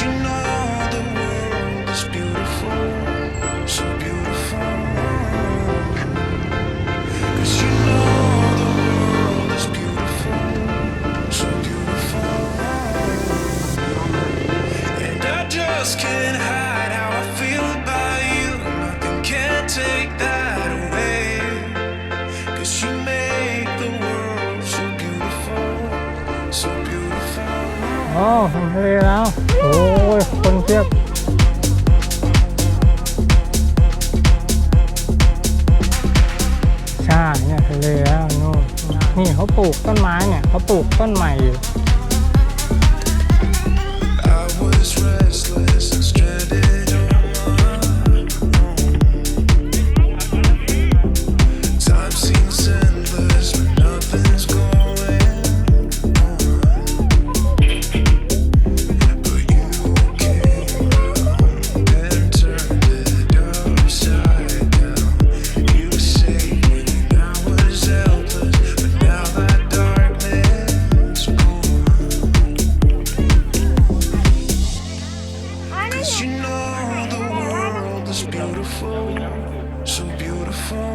you know the world is beautiful, so beautiful. 'Cause you know the world is beautiful, so beautiful. And I just can't hide how I feel about you. Nothing can take that away. 'Cause you make the world so beautiful, so beautiful. อ๋อถึงทะเลแล้ว โอ้ย คนเพียบใช่เนี่ยทะเลแล้วนู่นนี่เขาปลูกต้นไม้เนี่ยเขาปลูกต้นใหม่อยู่ I was restless and stranded on my own. Time seems endless when nothing's going on. But you came around and turned it upside down. You saved me and I was helpless, but now that darkness gone. 'Cause you know the world is beautiful, so beautiful.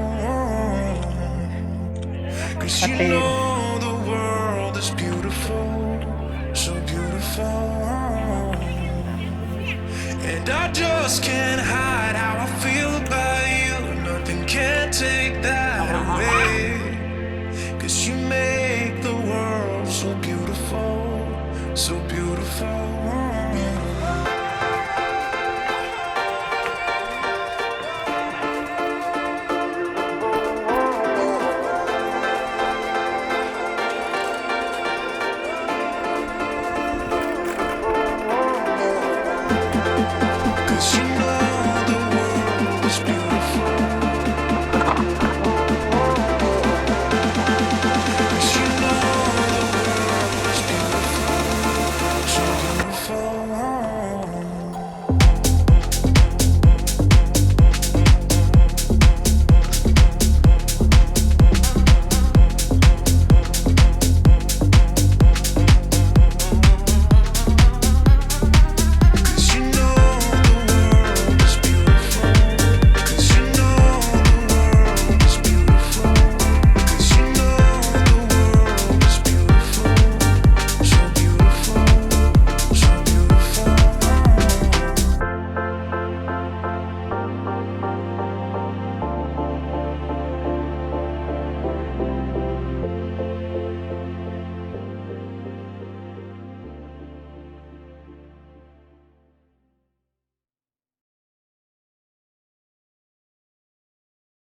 'Cause you know the world is beautiful, so beautiful. And I just can't hide how I feel about you. Nothing can take that away. 'Cause you make the world so beautiful, so beautiful.